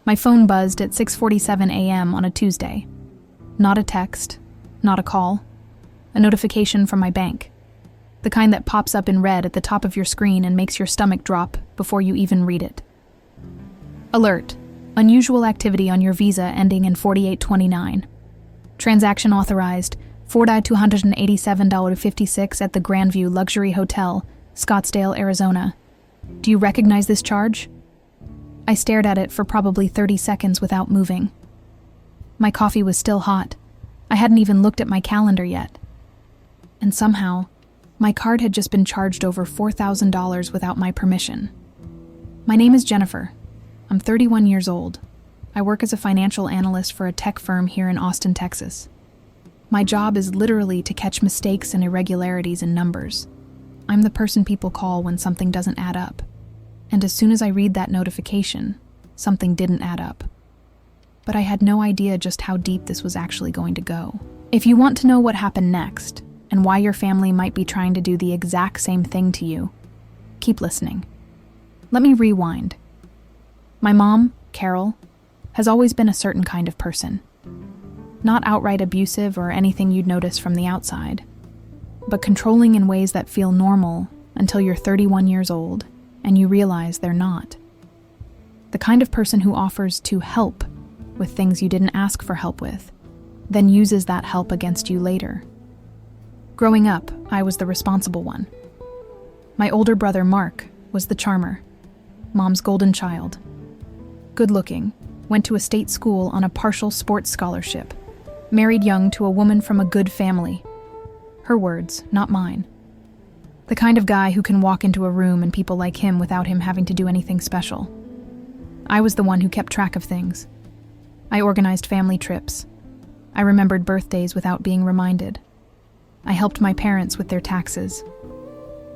My phone buzzed at 6:47 a.m. on a Tuesday. Not a text, not a call, a notification from my bank. The kind that pops up in red at the top of your screen and makes your stomach drop before you even read it. Alert: unusual activity on your visa ending in 4829. Transaction authorized, $4,287.56 at the Grandview Luxury Hotel, Scottsdale, Arizona. Do you recognize this charge? I stared at it for probably 30 seconds without moving. My coffee was still hot. I hadn't even looked at my calendar yet. And somehow, my card had just been charged over $4,000 without my permission. My name is Jennifer. I'm 31 years old. I work as a financial analyst for a tech firm here in Austin, Texas. My job is literally to catch mistakes and irregularities in numbers. I'm the person people call when something doesn't add up. And as soon as I read that notification, something didn't add up. But I had no idea just how deep this was actually going to go. If you want to know what happened next, and why your family might be trying to do the exact same thing to you, keep listening. Let me rewind. My mom, Carol, has always been a certain kind of person. Not outright abusive or anything you'd notice from the outside, but controlling in ways that feel normal until you're 31 years old and you realize they're not. The kind of person who offers to help with things you didn't ask for help with, then uses that help against you later. Growing up, I was the responsible one. My older brother, Mark, was the charmer, Mom's golden child. Good-looking, went to a state school on a partial sports scholarship, married young to a woman from a good family. Her words, not mine. The kind of guy who can walk into a room and people like him without him having to do anything special. I was the one who kept track of things. I organized family trips. I remembered birthdays without being reminded. I helped my parents with their taxes.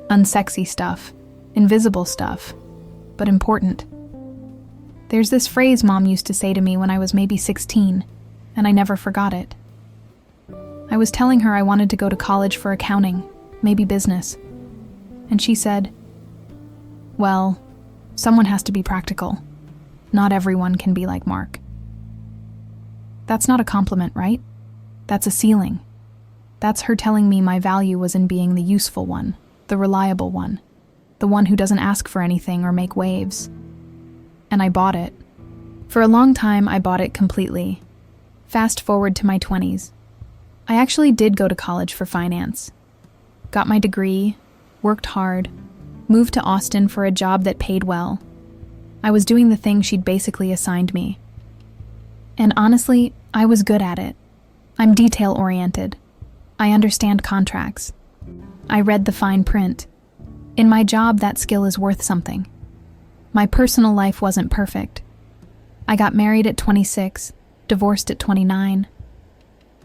Unsexy stuff, invisible stuff, but important. There's this phrase Mom used to say to me when I was maybe 16, and I never forgot it. I was telling her I wanted to go to college for accounting, maybe business. And she said, "Well, someone has to be practical. Not everyone can be like Mark." That's not a compliment, right? That's a ceiling. That's her telling me my value was in being the useful one, the reliable one, the one who doesn't ask for anything or make waves. And I bought it. For a long time, I bought it completely. Fast forward to my 20s. I actually did go to college for finance. Got my degree, worked hard, moved to Austin for a job that paid well. I was doing the thing she'd basically assigned me. And honestly, I was good at it. I'm detail-oriented. I understand contracts. I read the fine print. In my job, that skill is worth something. My personal life wasn't perfect. I got married at 26, divorced at 29.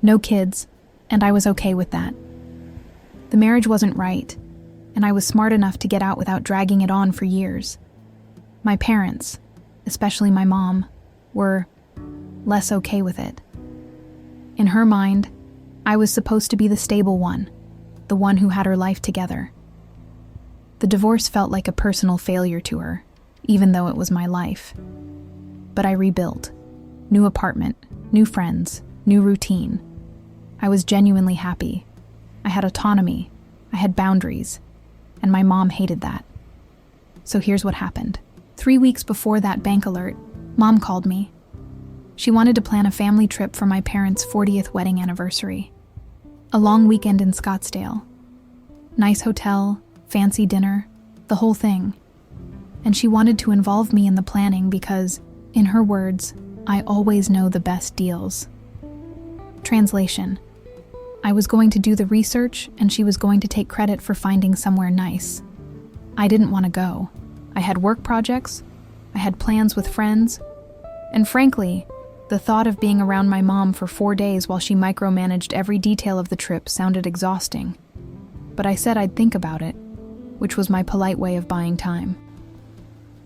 No kids, and I was okay with that. The marriage wasn't right, and I was smart enough to get out without dragging it on for years. My parents, especially my mom, were less okay with it. In her mind, I was supposed to be the stable one, the one who had her life together. The divorce felt like a personal failure to her, even though it was my life. But I rebuilt. New apartment, new friends, new routine. I was genuinely happy. I had autonomy. I had boundaries. And my mom hated that. So here's what happened. 3 weeks before that bank alert, Mom called me. She wanted to plan a family trip for my parents' 40th wedding anniversary. A long weekend in Scottsdale. Nice hotel, fancy dinner, the whole thing. And she wanted to involve me in the planning because, in her words, I always know the best deals. Translation: I was going to do the research and she was going to take credit for finding somewhere nice. I didn't want to go. I had work projects, I had plans with friends, and frankly, the thought of being around my mom for 4 days while she micromanaged every detail of the trip sounded exhausting. But I said I'd think about it, which was my polite way of buying time.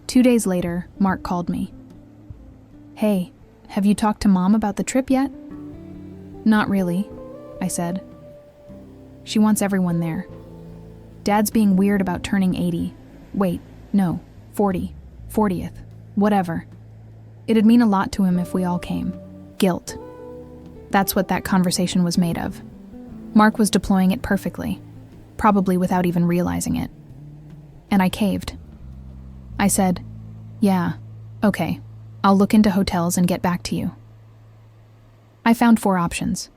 2 days later, Mark called me. "Hey, have you talked to Mom about the trip yet?" "Not really," I said. "She wants everyone there. Dad's being weird about turning 80. Wait, no, 40. 40th. Whatever. It'd mean a lot to him if we all came. Guilt. That's what that conversation was made of. Mark was deploying it perfectly, probably without even realizing it. And I caved. I said, "Yeah, okay, I'll look into hotels and get back to you." I found 4 options.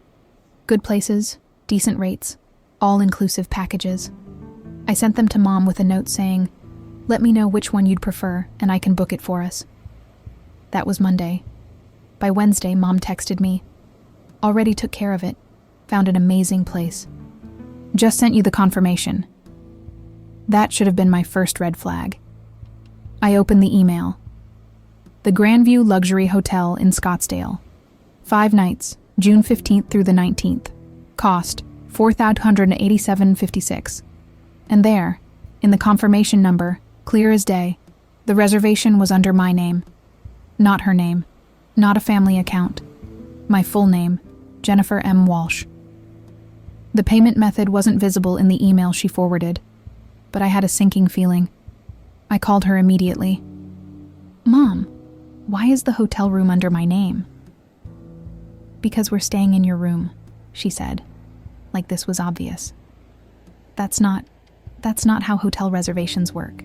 Good places, decent rates, all-inclusive packages. I sent them to Mom with a note saying, "Let me know which one you'd prefer and I can book it for us." That was Monday. By Wednesday, Mom texted me, "Already took care of it. Found an amazing place. Just sent you the confirmation." That should have been my first red flag. I opened the email. The Grandview Luxury Hotel in Scottsdale. 5 nights, June 15th through the 19th. Cost, $4,187.56. And there, in the confirmation number, clear as day, the reservation was under my name. Not her name. Not a family account. My full name, Jennifer M. Walsh. The payment method wasn't visible in the email she forwarded, but I had a sinking feeling. I called her immediately. "Mom, why is the hotel room under my name?" "Because we're staying in your room," she said, like this was obvious. That's not how hotel reservations work.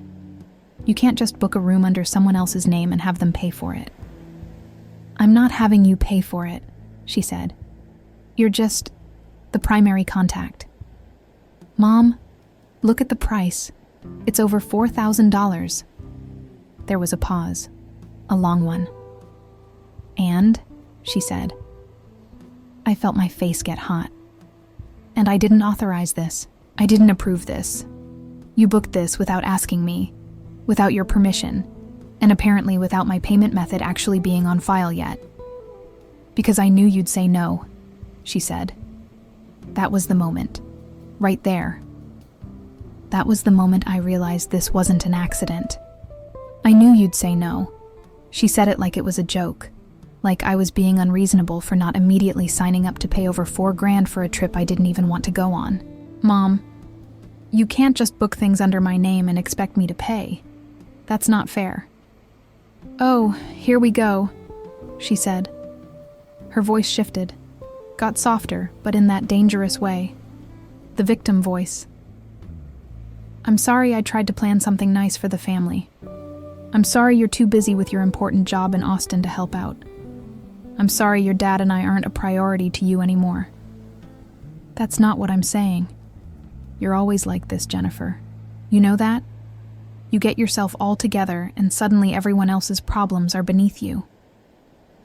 You can't just book a room under someone else's name and have them pay for it. "I'm not having you pay for it," she said. "You're just the primary contact." "Mom, look at the price. It's over $4,000. There was a pause, a long one. "And?" she said. I felt my face get hot. "And I didn't authorize this. I didn't approve this. You booked this without asking me, without your permission, and apparently without my payment method actually being on file yet. Because I knew you'd say no," she said. That was the moment. Right there. That was the moment I realized this wasn't an accident. I knew you'd say no. She said it like it was a joke, like I was being unreasonable for not immediately signing up to pay over $4,000 for a trip I didn't even want to go on. "Mom, you can't just book things under my name and expect me to pay. That's not fair." "Oh, here we go," she said. Her voice shifted, got softer, but in that dangerous way. The victim voice. "I'm sorry I tried to plan something nice for the family. I'm sorry you're too busy with your important job in Austin to help out. I'm sorry your dad and I aren't a priority to you anymore. That's not what I'm saying. You're always like this, Jennifer. You know that? You get yourself all together and suddenly everyone else's problems are beneath you."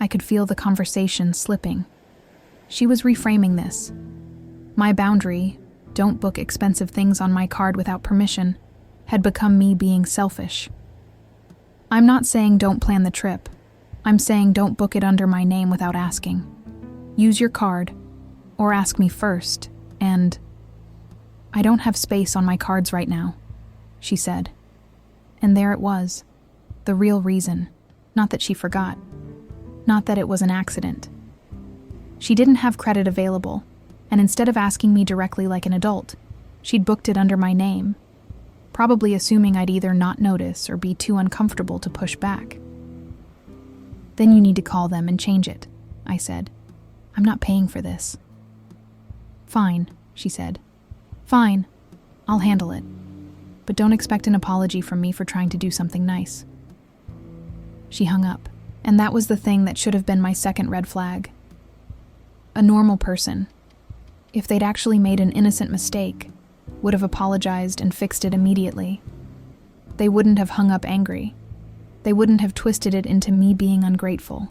I could feel the conversation slipping. She was reframing this. My boundary, don't book expensive things on my card without permission, had become me being selfish. I'm not saying don't plan the trip. I'm saying don't book it under my name without asking. Use your card, or ask me first, and... "I don't have space on my cards right now," she said. And there it was, the real reason. Not that she forgot. Not that it was an accident. She didn't have credit available, and instead of asking me directly like an adult, she'd booked it under my name, probably assuming I'd either not notice or be too uncomfortable to push back. "Then you need to call them and change it," I said. "I'm not paying for this." "Fine," she said. "Fine, I'll handle it. But don't expect an apology from me for trying to do something nice." She hung up, and that was the thing that should have been my second red flag. A normal person, if they'd actually made an innocent mistake, would have apologized and fixed it immediately. They wouldn't have hung up angry. They wouldn't have twisted it into me being ungrateful.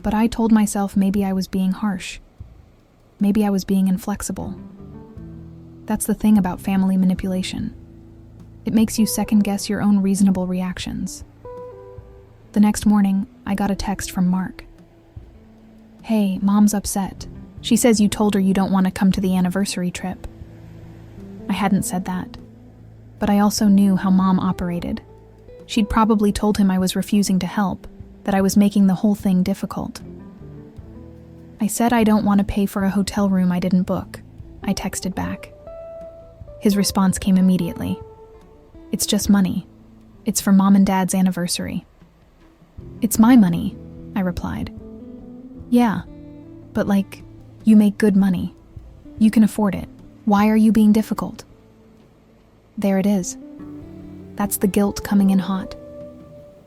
But I told myself maybe I was being harsh. Maybe I was being inflexible. That's the thing about family manipulation. It makes you second-guess your own reasonable reactions. The next morning, I got a text from Mark. "Hey, Mom's upset. She says you told her you don't want to come to the anniversary trip." I hadn't said that, but I also knew how Mom operated. She'd probably told him I was refusing to help, that I was making the whole thing difficult. "I said I don't want to pay for a hotel room I didn't book," I texted back. His response came immediately. "It's just money. It's for Mom and Dad's anniversary." "It's my money," I replied. "Yeah, but you make good money. You can afford it. Why are you being difficult?" There it is. That's the guilt coming in hot.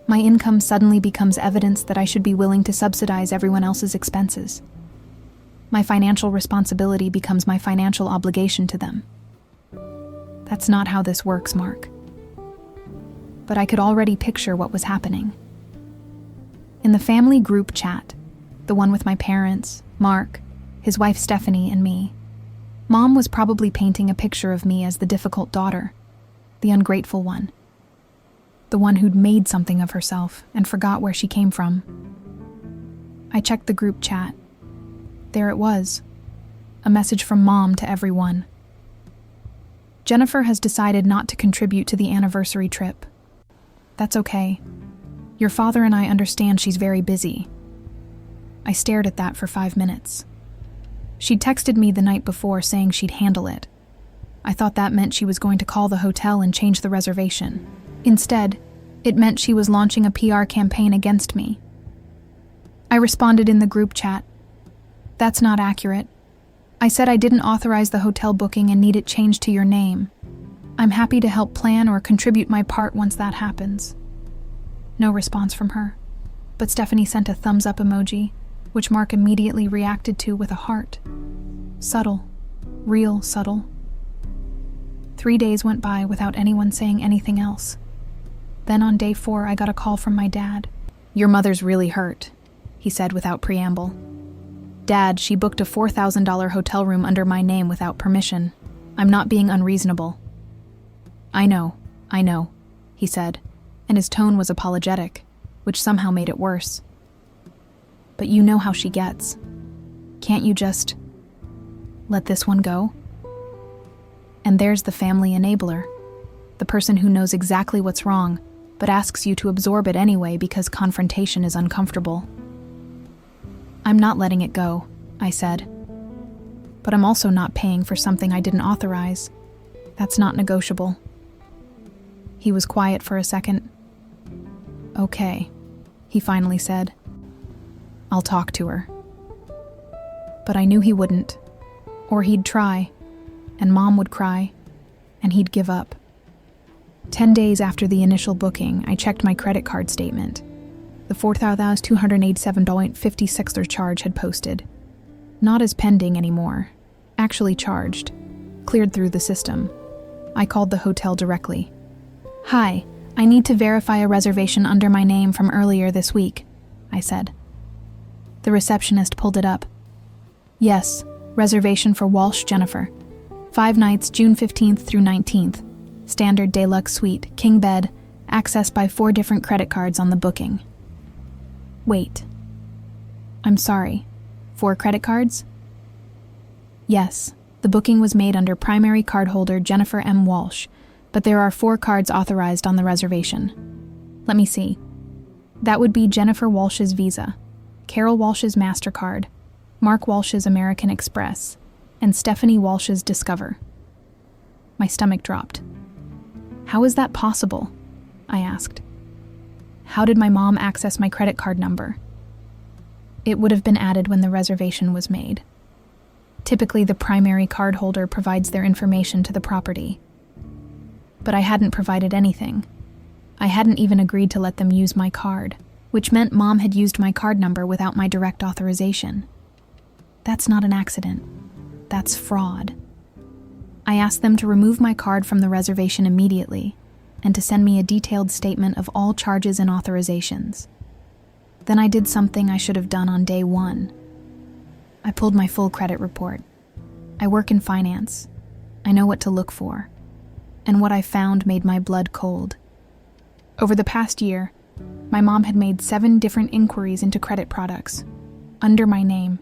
My income suddenly becomes evidence that I should be willing to subsidize everyone else's expenses. My financial responsibility becomes my financial obligation to them. That's not how this works, Mark. But I could already picture what was happening. In the family group chat, the one with my parents, Mark, his wife Stephanie, and me, Mom was probably painting a picture of me as the difficult daughter, the ungrateful one, the one who'd made something of herself and forgot where she came from. I checked the group chat. There it was, a message from Mom to everyone. "Jennifer has decided not to contribute to the anniversary trip. That's okay. Your father and I understand she's very busy." I stared at that for 5 minutes. She'd texted me the night before saying she'd handle it. I thought that meant she was going to call the hotel and change the reservation. Instead, it meant she was launching a PR campaign against me. I responded in the group chat, "That's not accurate. I said I didn't authorize the hotel booking and need it changed to your name. I'm happy to help plan or contribute my part once that happens." No response from her, but Stephanie sent a thumbs up emoji, which Mark immediately reacted to with a heart. Subtle, real subtle. 3 days went by without anyone saying anything else. Then on day 4, I got a call from my dad. "Your mother's really hurt," he said without preamble. "Dad, she booked a $4,000 hotel room under my name without permission. I'm not being unreasonable." I know, he said, and his tone was apologetic, which somehow made it worse. "But you know how she gets. Can't you just let this one go?" And there's the family enabler, the person who knows exactly what's wrong, but asks you to absorb it anyway because confrontation is uncomfortable. "I'm not letting it go," I said. "But I'm also not paying for something I didn't authorize. That's not negotiable." He was quiet for a second. "Okay," he finally said. "I'll talk to her." But I knew he wouldn't, or he'd try, and Mom would cry, and he'd give up. 10 days after the initial booking, I checked my credit card statement. The $4,287.56 charge had posted. Not as pending anymore. Actually charged. Cleared through the system. I called the hotel directly. "Hi, I need to verify a reservation under my name from earlier this week," I said. The receptionist pulled it up. "Yes, reservation for Walsh Jennifer. 5 nights, June 15th through 19th. Standard deluxe suite, king bed, accessed by 4 different credit cards on the booking." Wait. I'm sorry. 4 credit cards? Yes, the booking was made under primary cardholder Jennifer M. Walsh, but there are 4 cards authorized on the reservation. Let me see. That would be Jennifer Walsh's Visa, Carol Walsh's MasterCard, Mark Walsh's American Express, and Stephanie Walsh's Discover. My stomach dropped. "How is that possible?" I asked. "How did my mom access my credit card number?" It would have been added when the reservation was made. Typically, the primary cardholder provides their information to the property. But I hadn't provided anything. I hadn't even agreed to let them use my card, which meant Mom had used my card number without my direct authorization. That's not an accident. That's fraud. I asked them to remove my card from the reservation immediately and to send me a detailed statement of all charges and authorizations. Then I did something I should have done on day 1. I pulled my full credit report. I work in finance. I know what to look for. And what I found made my blood cold. Over the past year, my mom had made 7 different inquiries into credit products, under my name.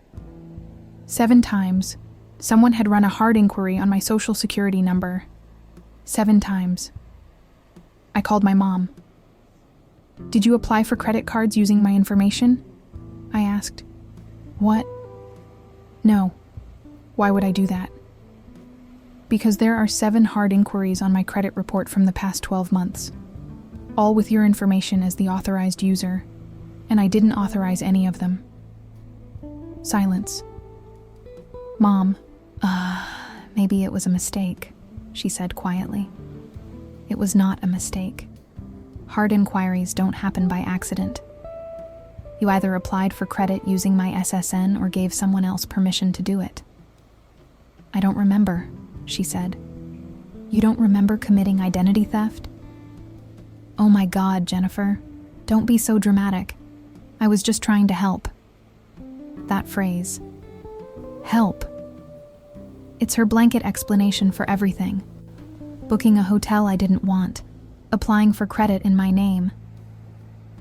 7 times, someone had run a hard inquiry on my social security number. 7 times. I called my mom. "Did you apply for credit cards using my information?" I asked. "What?" "No. Why would I do that?" "Because there are 7 hard inquiries on my credit report from the past 12 months, all with your information as the authorized user. and I didn't authorize any of them. Silence. Mom, maybe it was a mistake, she said quietly. It was not a mistake. Hard inquiries don't happen by accident. You either applied for credit using my SSN or gave someone else permission to do it. I don't remember, she said. You don't remember committing identity theft? Oh my God, Jennifer. Don't be so dramatic. I was just trying to help. That phrase. Help. It's her blanket explanation for everything. Booking a hotel I didn't want. Applying for credit in my name.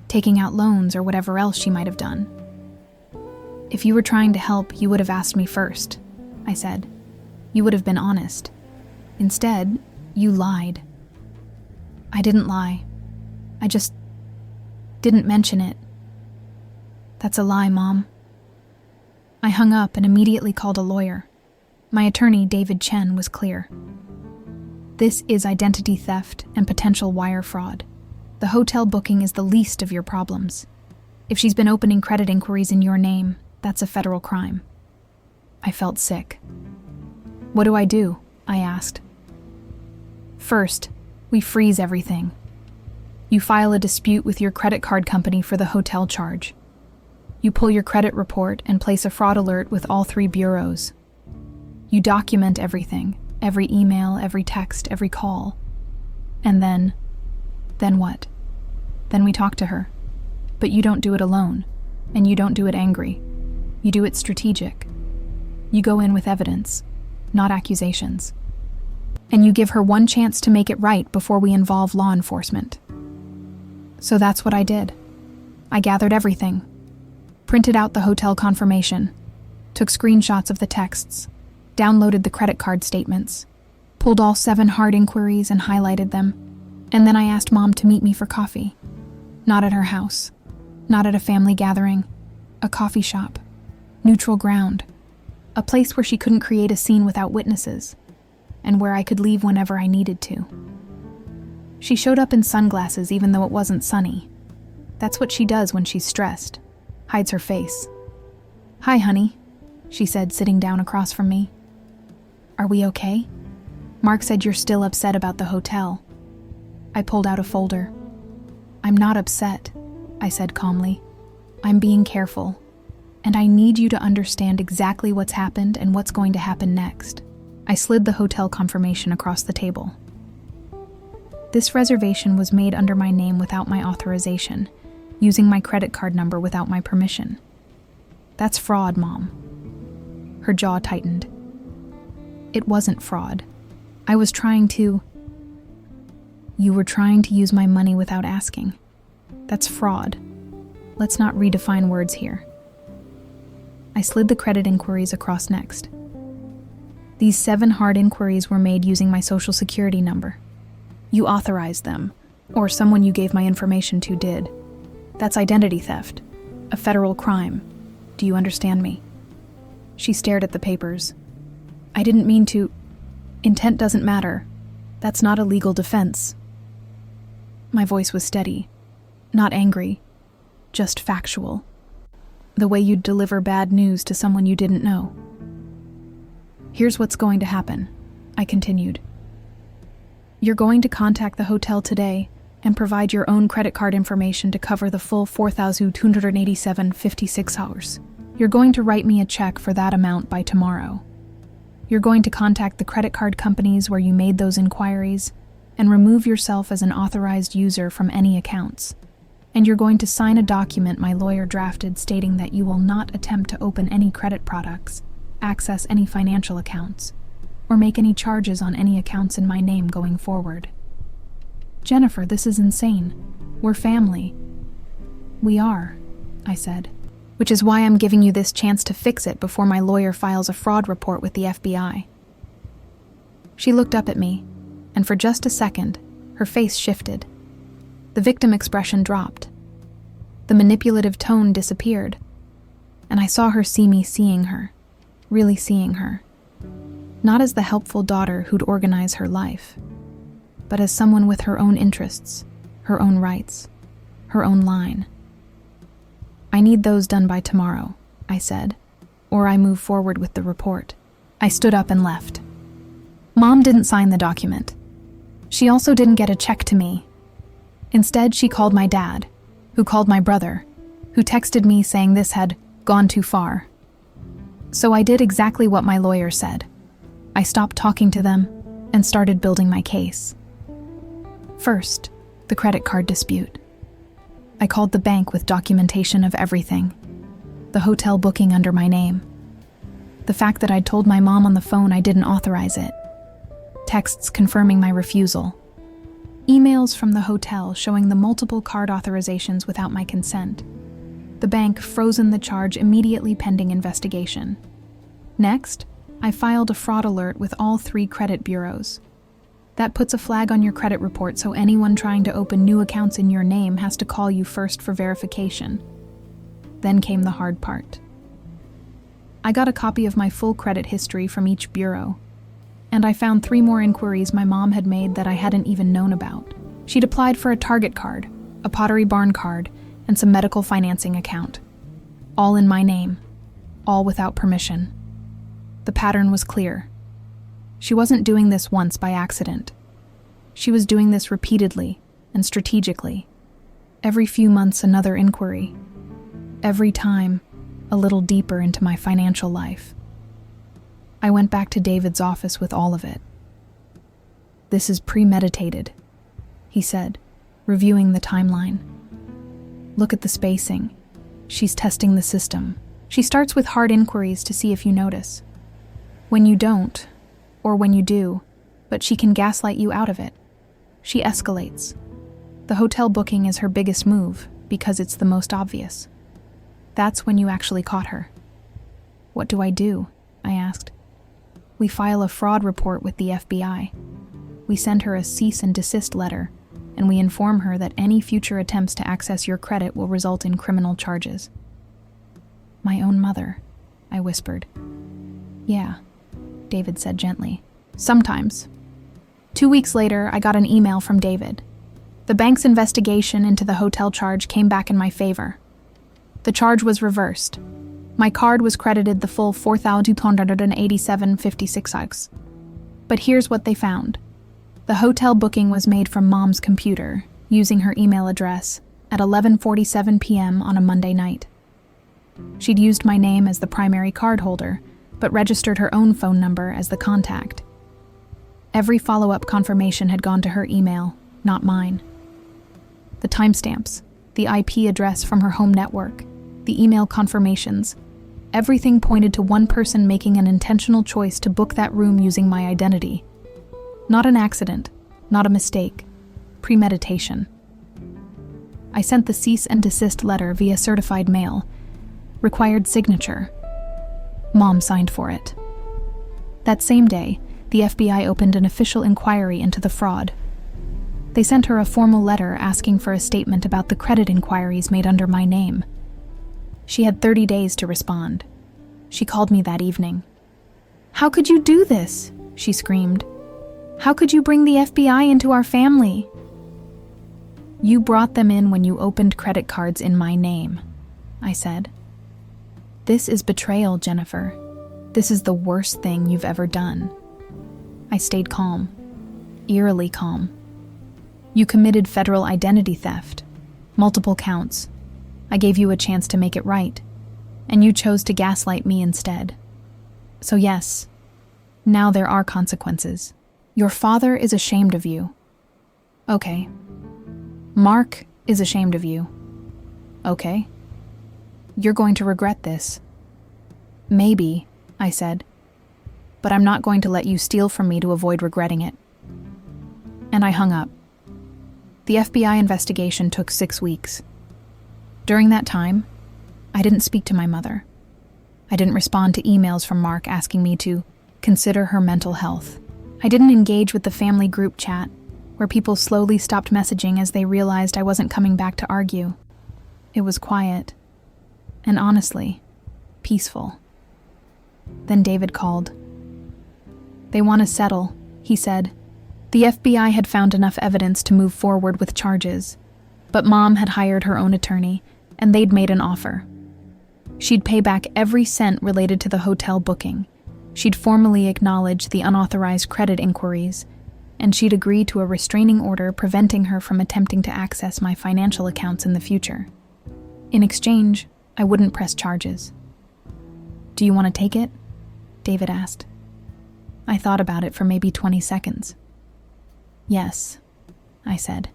Taking out loans or whatever else she might have done. If you were trying to help, you would have asked me first, I said. You would have been honest. Instead, you lied. I didn't lie. I just didn't mention it. That's a lie, Mom. I hung up and immediately called a lawyer. My attorney, David Chen, was clear. This is identity theft and potential wire fraud. The hotel booking is the least of your problems. If she's been opening credit inquiries in your name, that's a federal crime. I felt sick. What do I do? I asked. First, we freeze everything. You file a dispute with your credit card company for the hotel charge. You pull your credit report and place a fraud alert with all 3 bureaus. You document everything, every email, every text, every call. And then what? Then we talk to her. But you don't do it alone, and you don't do it angry. You do it strategic. You go in with evidence, not accusations. And you give her one chance to make it right before we involve law enforcement. So that's what I did. I gathered everything, printed out the hotel confirmation, took screenshots of the texts, downloaded the credit card statements, pulled all 7 hard inquiries and highlighted them, and then I asked Mom to meet me for coffee. Not at her house, not at a family gathering, a coffee shop, neutral ground, a place where she couldn't create a scene without witnesses, and where I could leave whenever I needed to. She showed up in sunglasses even though it wasn't sunny. That's what she does when she's stressed, hides her face. Hi, honey, she said, sitting down across from me. Are we okay? Mark said you're still upset about the hotel. I pulled out a folder. I'm not upset, I said calmly. I'm being careful, and I need you to understand exactly what's happened and what's going to happen next. I slid the hotel confirmation across the table. This reservation was made under my name without my authorization, using my credit card number without my permission. That's fraud, Mom. Her jaw tightened. It wasn't fraud. I was trying to... You were trying to use my money without asking. That's fraud. Let's not redefine words here. I slid the credit inquiries across next. These 7 hard inquiries were made using my social security number. You authorized them, or someone you gave my information to did. That's identity theft, a federal crime. Do you understand me? She stared at the papers. I didn't mean to... Intent doesn't matter. That's not a legal defense. My voice was steady, not angry, just factual. The way you'd deliver bad news to someone you didn't know. Here's what's going to happen, I continued. You're going to contact the hotel today and provide your own credit card information to cover the full 4,287.56 hours. You're going to write me a check for that amount by tomorrow. You're going to contact the credit card companies where you made those inquiries and remove yourself as an authorized user from any accounts. And you're going to sign a document my lawyer drafted stating that you will not attempt to open any credit products, access any financial accounts, or make any charges on any accounts in my name going forward. Jennifer, this is insane. We're family. We are, I said, which is why I'm giving you this chance to fix it before my lawyer files a fraud report with the FBI. She looked up at me, and for just a second, her face shifted. The victim expression dropped. The manipulative tone disappeared, and I saw her see me seeing her, really seeing her. Not as the helpful daughter who'd organize her life, but as someone with her own interests, her own rights, her own line. I need those done by tomorrow, I said, or I move forward with the report. I stood up and left. Mom didn't sign the document. She also didn't get a check to me. Instead, she called my dad, who called my brother, who texted me saying this had gone too far. So I did exactly what my lawyer said. I stopped talking to them and started building my case. First, the credit card dispute. I called the bank with documentation of everything. The hotel booking under my name. The fact that I'd told my mom on the phone I didn't authorize it. Texts confirming my refusal. Emails from the hotel showing the multiple card authorizations without my consent. The bank frozen the charge immediately pending investigation. Next, I filed a fraud alert with all 3 credit bureaus. That puts a flag on your credit report so anyone trying to open new accounts in your name has to call you first for verification. Then came the hard part. I got a copy of my full credit history from each bureau, and I found 3 more inquiries my mom had made that I hadn't even known about. She'd applied for a Target card, a Pottery Barn card, and some medical financing account. All in my name, all without permission. The pattern was clear. She wasn't doing this once by accident. She was doing this repeatedly and strategically. Every few months, another inquiry. Every time, a little deeper into my financial life. I went back to David's office with all of it. "This is premeditated," he said, reviewing the timeline. "Look at the spacing. She's testing the system. She starts with hard inquiries to see if you notice. When you don't, or when you do, but she can gaslight you out of it. She escalates. The hotel booking is her biggest move because it's the most obvious. That's when you actually caught her." "What do I do?" I asked. "We file a fraud report with the FBI. We send her a cease and desist letter, and we inform her that any future attempts to access your credit will result in criminal charges." "My own mother," I whispered. "Yeah," David said gently. "Sometimes." 2 weeks later, I got an email from David. The bank's investigation into the hotel charge came back in my favor. The charge was reversed. My card was credited the full $4,287.56. But here's what they found. The hotel booking was made from Mom's computer, using her email address, at 11:47 p.m. on a Monday night. She'd used my name as the primary cardholder, but registered her own phone number as the contact. Every follow-up confirmation had gone to her email, not mine. The timestamps, the IP address from her home network, the email confirmations, everything pointed to one person making an intentional choice to book that room using my identity. Not an accident, not a mistake, premeditation. I sent the cease and desist letter via certified mail, required signature. Mom signed for it. That same day, the FBI opened an official inquiry into the fraud. They sent her a formal letter asking for a statement about the credit inquiries made under my name. She had 30 days to respond. She called me that evening. "How could you do this?" she screamed. "How could you bring the FBI into our family?" "You brought them in when you opened credit cards in my name," I said. "This is betrayal, Jennifer. This is the worst thing you've ever done." I stayed calm, eerily calm. "You committed federal identity theft, multiple counts. I gave you a chance to make it right, and you chose to gaslight me instead. So yes, now there are consequences. Your father is ashamed of you. Okay. Mark is ashamed of you. Okay. You're going to regret this." "Maybe," I said, "but I'm not going to let you steal from me to avoid regretting it." And I hung up. The FBI investigation took 6 weeks. During that time, I didn't speak to my mother. I didn't respond to emails from Mark asking me to consider her mental health. I didn't engage with the family group chat, where people slowly stopped messaging as they realized I wasn't coming back to argue. It was quiet, and honestly, peaceful. Then David called. "They want to settle," he said. The FBI had found enough evidence to move forward with charges, but Mom had hired her own attorney, and they'd made an offer. She'd pay back every cent related to the hotel booking. She'd formally acknowledge the unauthorized credit inquiries, and she'd agree to a restraining order preventing her from attempting to access my financial accounts in the future. In exchange, I wouldn't press charges. "Do you want to take it?" David asked. I thought about it for maybe 20 seconds. "Yes," I said.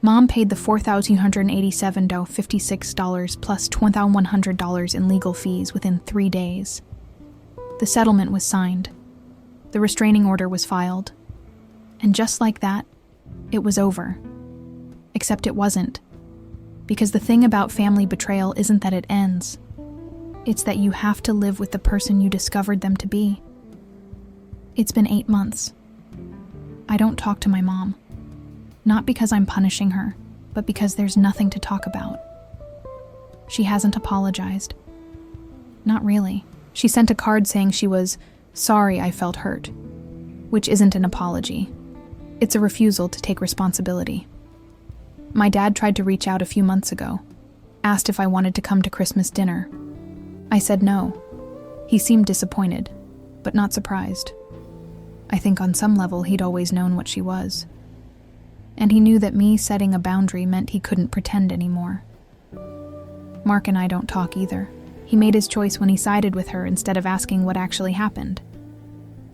Mom paid the $4,287.56 plus $2,100 in legal fees within 3 days. The settlement was signed. The restraining order was filed. And just like that, it was over. Except it wasn't. Because the thing about family betrayal isn't that it ends. It's that you have to live with the person you discovered them to be. It's been 8 months. I don't talk to my mom. Not because I'm punishing her, but because there's nothing to talk about. She hasn't apologized. Not really. She sent a card saying she was sorry I felt hurt, which isn't an apology. It's a refusal to take responsibility. My dad tried to reach out a few months ago, asked if I wanted to come to Christmas dinner. I said no. He seemed disappointed, but not surprised. I think on some level he'd always known what she was. And he knew that me setting a boundary meant he couldn't pretend anymore. Mark and I don't talk either. He made his choice when he sided with her instead of asking what actually happened.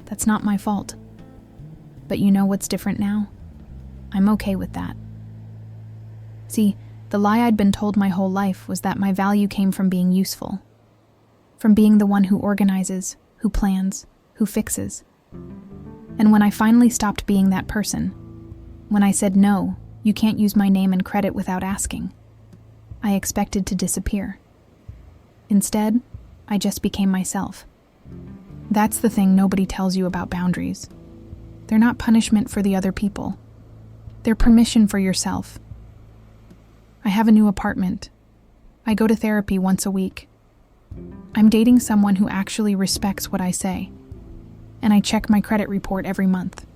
That's not my fault. But you know what's different now? I'm okay with that. See, the lie I'd been told my whole life was that my value came from being useful. From being the one who organizes, who plans, who fixes. And when I finally stopped being that person, when I said no, you can't use my name and credit without asking, I expected to disappear. Instead, I just became myself. That's the thing nobody tells you about boundaries. They're not punishment for the other people. They're permission for yourself. I have a new apartment. I go to therapy once a week. I'm dating someone who actually respects what I say. And I check my credit report every month.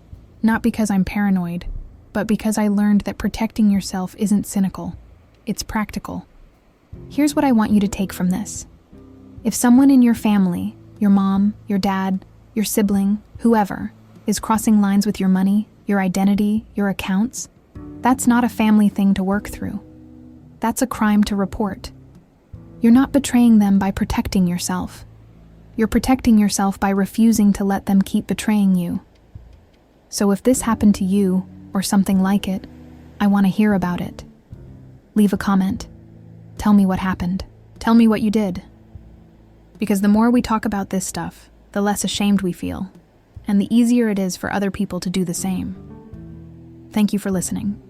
Not because I'm paranoid, but because I learned that protecting yourself isn't cynical. It's practical. Here's what I want you to take from this. If someone in your family, your mom, your dad, your sibling, whoever, is crossing lines with your money, your identity, your accounts, that's not a family thing to work through. That's a crime to report. You're not betraying them by protecting yourself. You're protecting yourself by refusing to let them keep betraying you. So if this happened to you, or something like it, I want to hear about it. Leave a comment. Tell me what happened. Tell me what you did. Because the more we talk about this stuff, the less ashamed we feel, and the easier it is for other people to do the same. Thank you for listening.